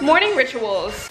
Morning rituals.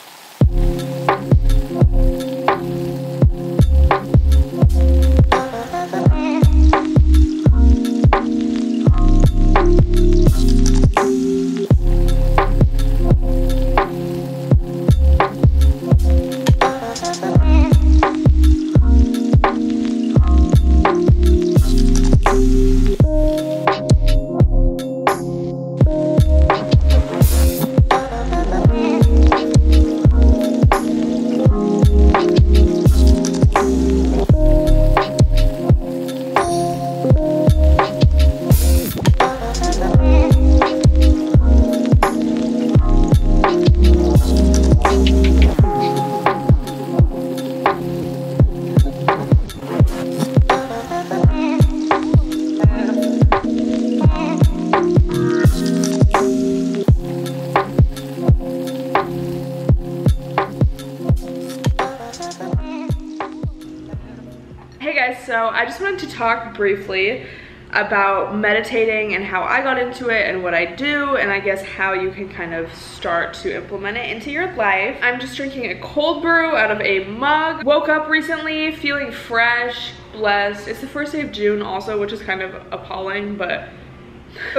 So I just wanted to talk briefly about meditating and how I got into it and what I do, and I guess how you can kind of start to implement it into your life. I'm just drinking a cold brew out of a mug. Woke up recently feeling fresh, blessed. It's the first day of June also, which is kind of appalling, but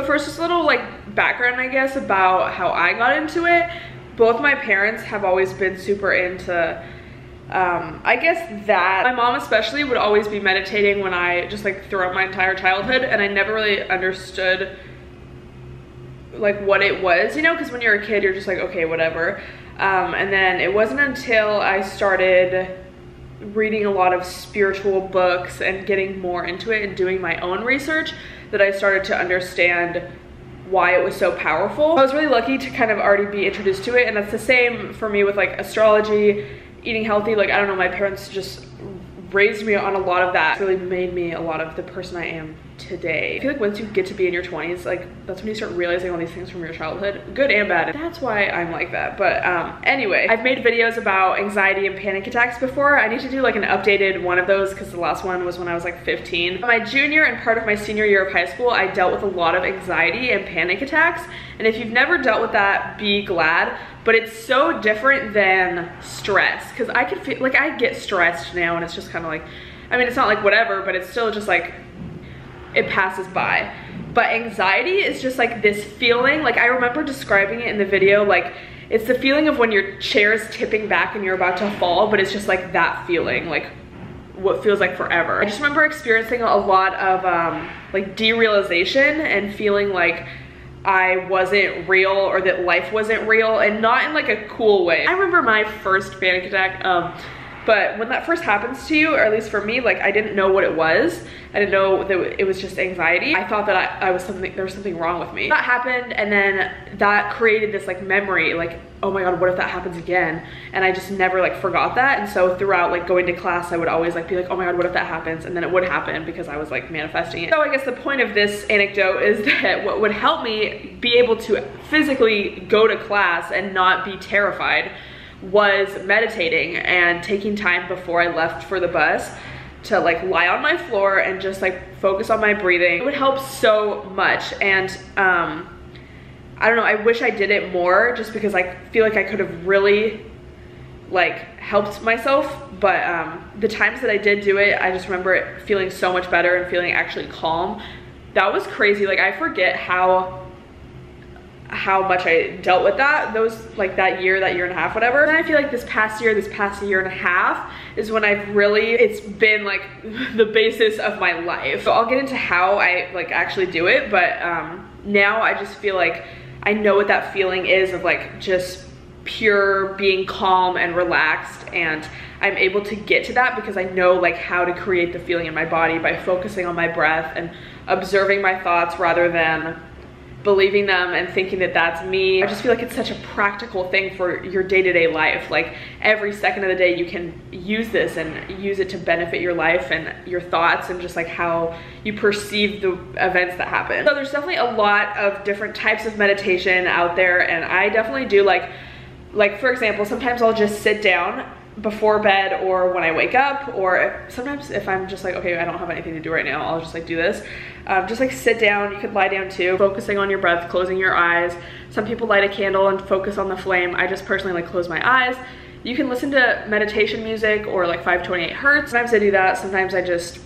first just a little like background, I guess, about how I got into it. Both my parents have always been super into I guess that my mom especially would always be meditating when I just like throughout my entire childhood, and I never really understood like what it was, you know, because when you're a kid you're just like, okay, whatever. And then it wasn't until I started reading a lot of spiritual books and getting more into it and doing my own research that I started to understand why it was so powerful. I was really lucky to kind of already be introduced to it, and that's the same for me with like astrology, eating healthy. Like, I don't know, my parents just raised me on a lot of that. It really made me a lot of the person I am today. I feel like once you get to be in your 20s, like that's when you start realizing all these things from your childhood, good and bad. That's why I'm like that. But anyway, I've made videos about anxiety and panic attacks before. I need to do like an updated one of those because the last one was when I was like 15. My junior and part of my senior year of high school, I dealt with a lot of anxiety and panic attacks. And if you've never dealt with that, be glad. But it's so different than stress, because I can feel like I get stressed now and it's just kind of like, I mean, it's not like whatever, but it's still just like, it passes by. But anxiety is just like this feeling, like I remember describing it in the video, like it's the feeling of when your chair is tipping back and you're about to fall, but it's just like that feeling, like what feels like forever. I just remember experiencing a lot of like derealization and feeling like I wasn't real, or that life wasn't real, and not in like a cool way. I remember my first panic attack, but when that first happens to you, or at least for me, like I didn't know what it was. I didn't know that it was just anxiety. I thought that I was there was something wrong with me. That happened, and then that created this like memory, like, oh my God, what if that happens again? And I just never like forgot that. And so throughout like going to class, I would always like be like, oh my God, what if that happens? And then it would happen because I was like manifesting it. So I guess the point of this anecdote is that what would help me be able to physically go to class and not be terrified was meditating and taking time before I left for the bus to like lie on my floor and just like focus on my breathing. It would help so much. And I don't know, I wish I did it more, just because I feel like I could have really like helped myself. But the times that I did do it, I just remember it feeling so much better and feeling actually calm. That was crazy. Like I forget how much I dealt with that, that year and a half, whatever. And I feel like this past year and a half is when I've really, it's been like the basis of my life. So I'll get into how I like actually do it, but now I just feel like I know what that feeling is of like just pure being calm and relaxed, and I'm able to get to that because I know like how to create the feeling in my body by focusing on my breath and observing my thoughts rather than believing them and thinking that that's me. I just feel like it's such a practical thing for your day-to-day life. Like every second of the day you can use this and use it to benefit your life and your thoughts and just like how you perceive the events that happen. So there's definitely a lot of different types of meditation out there, and I definitely do like for example, sometimes I'll just sit down before bed or when I wake up, or sometimes if I'm just like, okay, I don't have anything to do right now, I'll just like do this. Just like sit down, you could lie down too, focusing on your breath, closing your eyes. Some people light a candle and focus on the flame. I just personally like close my eyes. You can listen to meditation music or like 528 hertz. Sometimes I do that, sometimes I just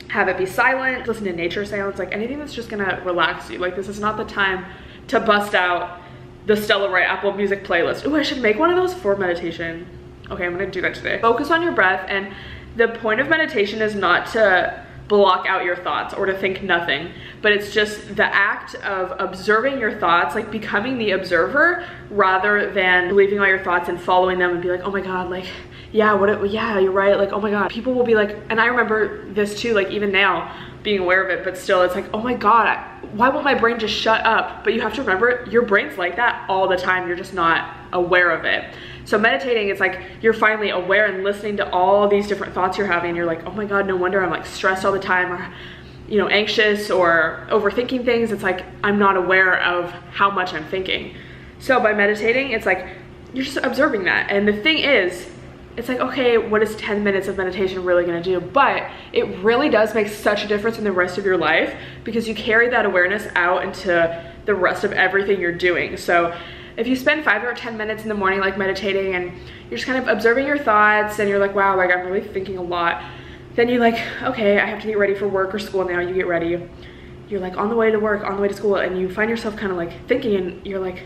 have it be silent, listen to nature sounds, like anything that's just gonna relax you. Like this is not the time to bust out the Stella Apple Music playlist. Oh, I should make one of those for meditation. Okay, I'm gonna do that today. Focus on your breath, and the point of meditation is not to block out your thoughts or to think nothing, but it's just the act of observing your thoughts, like becoming the observer rather than believing all your thoughts and following them and be like, oh my God, like, yeah, yeah, you're right. Like, oh my God, people will be like, and I remember this too, like even now being aware of it, but still it's like, oh my God, why won't my brain just shut up? But you have to remember your brain's like that all the time. You're just not aware of it. So meditating, it's like you're finally aware and listening to all these different thoughts you're having. You're like, oh my God, no wonder I'm like stressed all the time, or, you know, anxious or overthinking things. It's like, I'm not aware of how much I'm thinking. So by meditating, it's like, you're just observing that. And the thing is, it's like, okay, what is 10 minutes of meditation really gonna do? But it really does make such a difference in the rest of your life because you carry that awareness out into the rest of everything you're doing. So if you spend 5 or 10 minutes in the morning like meditating and you're just kind of observing your thoughts and you're like, wow, like I'm really thinking a lot, then you're like, okay, I have to get ready for work or school now. You get ready, you're like on the way to work, on the way to school, and you find yourself kind of like thinking, and you're like,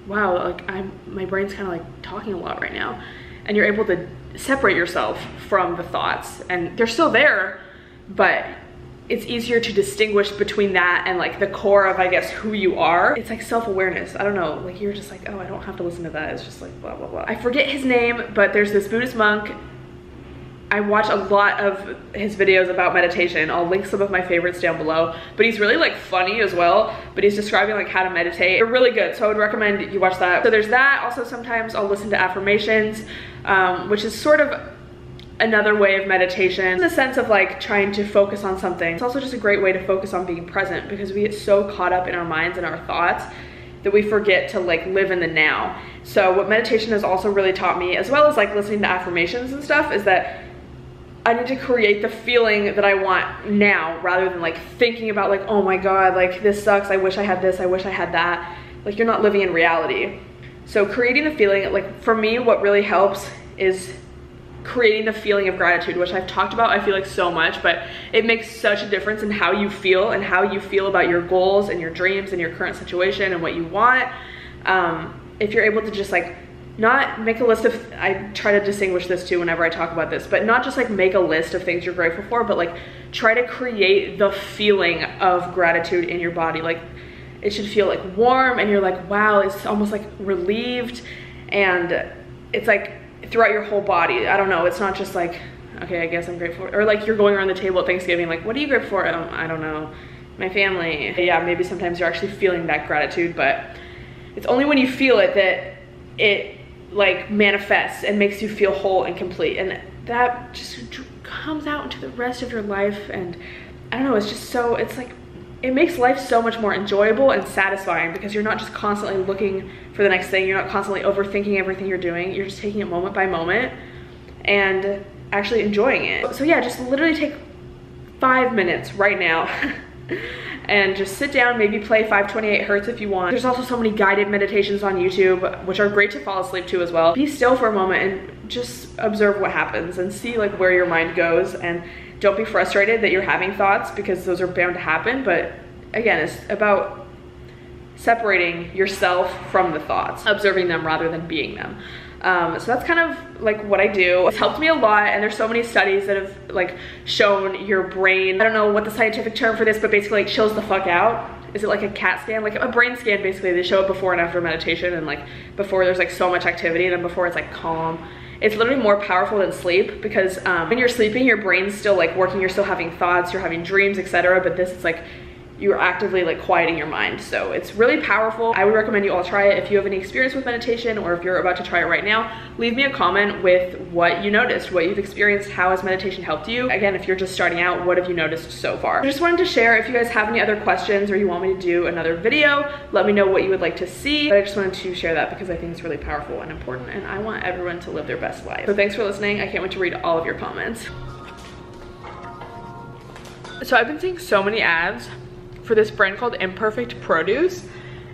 wow, like my brain's kind of like talking a lot right now. And you're able to separate yourself from the thoughts, and they're still there, but it's easier to distinguish between that and like the core of, I guess, who you are. It's like self-awareness. I don't know, like you're just like, oh, I don't have to listen to that. It's just like blah, blah, blah. I forget his name, but there's this Buddhist monk. I watch a lot of his videos about meditation. I'll link some of my favorites down below, but he's really like funny as well, but he's describing like how to meditate. They're really good, so I would recommend you watch that. So there's that. Also, sometimes I'll listen to affirmations, which is sort of another way of meditation in the sense of like trying to focus on something. It's also just a great way to focus on being present because we get so caught up in our minds and our thoughts that we forget to like live in the now. So what meditation has also really taught me, as well as like listening to affirmations and stuff, is that I need to create the feeling that I want now rather than like thinking about like, oh my God, like this sucks, I wish I had this, I wish I had that. Like you're not living in reality. So creating the feeling, like for me, what really helps is creating the feeling of gratitude, which I've talked about, I feel like so much, but it makes such a difference in how you feel and how you feel about your goals and your dreams and your current situation and what you want. If you're able to just like not make a list of, I try to distinguish this too whenever I talk about this, but not just like make a list of things you're grateful for, but like try to create the feeling of gratitude in your body. Like it should feel like warm and you're like, wow, it's almost like relieved, and it's like throughout your whole body. I don't know, it's not just like, okay, I guess I'm grateful, or like you're going around the table at Thanksgiving like, what are you grateful for? I don't know, my family. Yeah, maybe sometimes you're actually feeling that gratitude, but it's only when you feel it that it like manifests and makes you feel whole and complete, and that just comes out into the rest of your life. And I don't know, it's just so, it's like, it makes life so much more enjoyable and satisfying because you're not just constantly looking for the next thing. You're not constantly overthinking everything you're doing. You're just taking it moment by moment and actually enjoying it. So yeah, just literally take 5 minutes right now and just sit down, maybe play 528 hertz if you want. There's also so many guided meditations on YouTube, which are great to fall asleep to as well. Be still for a moment and just observe what happens and see like where your mind goes, and don't be frustrated that you're having thoughts because those are bound to happen. But again, it's about separating yourself from the thoughts, observing them rather than being them. So that's kind of like what I do. It's helped me a lot, and there's so many studies that have like shown your brain, I don't know what the scientific term for this, but basically like chills the fuck out. Is it like a CAT scan? Like a brain scan, basically. They show it before and after meditation, and like before there's like so much activity, and then before it's like calm. It's literally more powerful than sleep because when you're sleeping, your brain's still like working, you're still having thoughts, you're having dreams, etc. But this is like, you're actively like quieting your mind. So it's really powerful. I would recommend you all try it. If you have any experience with meditation, or if you're about to try it right now, leave me a comment with what you noticed, what you've experienced, how has meditation helped you. Again, if you're just starting out, what have you noticed so far? I just wanted to share. If you guys have any other questions or you want me to do another video, let me know what you would like to see. But I just wanted to share that because I think it's really powerful and important, and I want everyone to live their best life. So thanks for listening. I can't wait to read all of your comments. So I've been seeing so many ads for this brand called Imperfect Produce.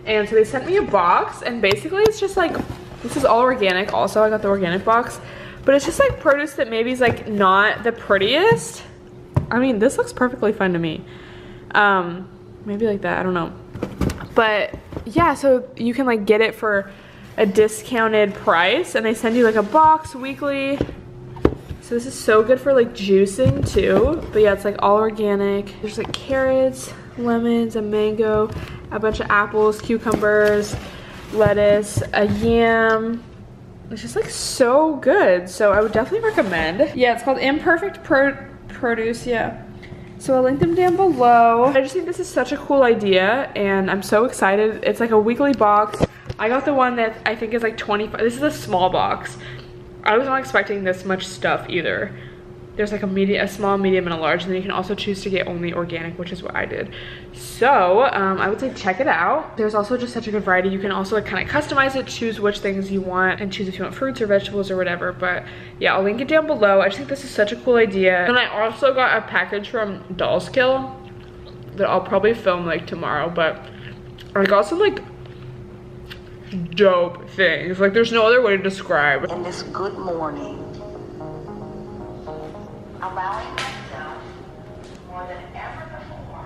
And so they sent me a box, and basically it's just like, this is all organic. Also, I got the organic box, but it's just like produce that maybe is like not the prettiest. I mean, this looks perfectly fine to me. Maybe like that, I don't know. But yeah, so you can like get it for a discounted price, and they send you like a box weekly. So this is so good for like juicing too. But yeah, it's like all organic. There's like carrots, lemons, a mango, a bunch of apples, cucumbers, lettuce, a yam. It's just like so good. So I would definitely recommend. Yeah, it's called Imperfect Produce, yeah. So I'll link them down below. I just think this is such a cool idea, and I'm so excited. It's like a weekly box. I got the one that I think is like 25. This is a small box. I was not expecting this much stuff either. There's like a small, medium, and a large, and then you can also choose to get only organic, which is what I did. So I would say check it out. There's also just such a good variety. You can also like kind of customize it, choose which things you want, and choose if you want fruits or vegetables or whatever. But yeah, I'll link it down below. I just think this is such a cool idea. And I also got a package from Doll's Kill that I'll probably film like tomorrow, but I got some like dope things. Like there's no other way to describe. In this good morning, allowing myself more than ever before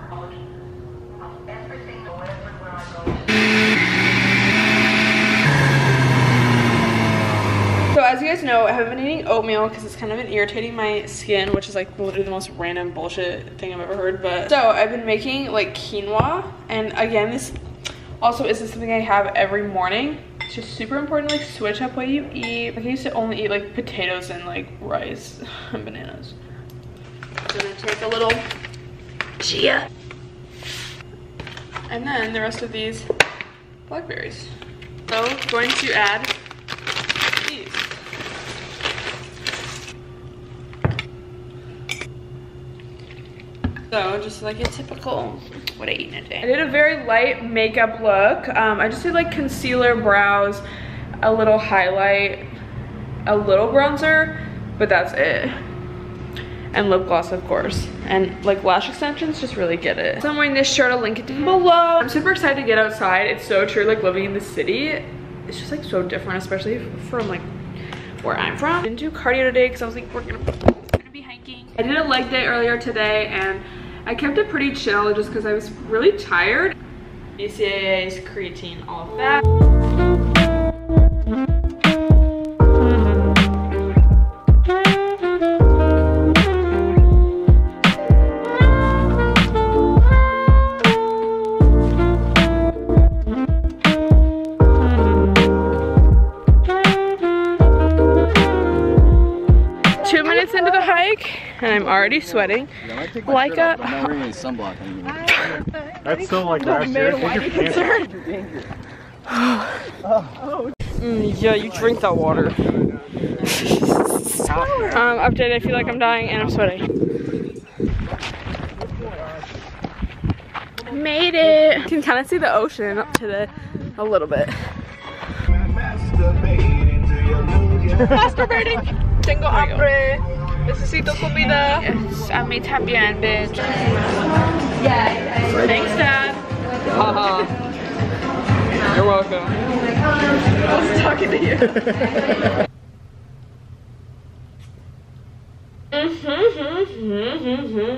of everything, wherever I go. So as you guys know, I haven't been eating oatmeal because it's kind of been irritating my skin, which is like literally the most random bullshit thing I've ever heard. But so I've been making like quinoa, and again, this also isn't something I have every morning. It's just super important to like switch up what you eat. Like I used to only eat like potatoes and like rice and bananas. So I'm gonna take a little chia, and then the rest of these blackberries. So I'm going to add these. So just like a typical what I eat in a day. I did a very light makeup look. I just did like concealer, brows, a little highlight, a little bronzer, but that's it. And lip gloss, of course. And like lash extensions, just really get it. So I'm wearing this shirt, I'll link it down below. I'm super excited to get outside. It's so true, like living in the city, it's just like so different, especially from like where I'm from. I didn't do cardio today because I was like, we're gonna be hiking. I did a leg day earlier today, and I kept it pretty chill just because I was really tired. BCAAs, creatine, all of that. 2 minutes into the hike, and I'm already sweating like a... I'm not wearing any sunblock anymore. That's so like last year. Yeah, you drink that water. Update, I feel like I'm dying and I'm sweating. Made it! You can kind of see the ocean up to a little bit. Masturbating! Tengo hambre. Necesito comida. Yes, a mí también, bitch. Yeah. Thanks, Dad. Haha. You're welcome. I was talking to you.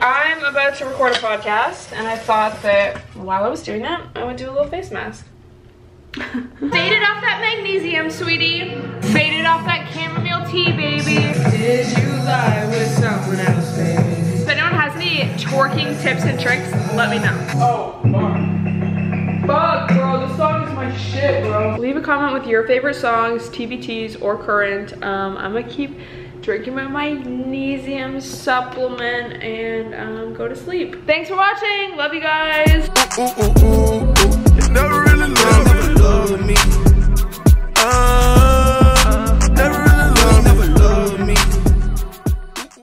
I'm about to record a podcast, and I thought that while I was doing that, I would do a little face mask. Faded off that magnesium, sweetie. Faded off that chamomile tea, baby. Did you lie with someone else, baby? If anyone has any twerking tips and tricks, let me know. Oh, fuck, bro. This song is my shit, bro. Leave a comment with your favorite songs, TBTs or current. I'm gonna keep drinking my magnesium supplement and go to sleep. Thanks for watching. Love you guys.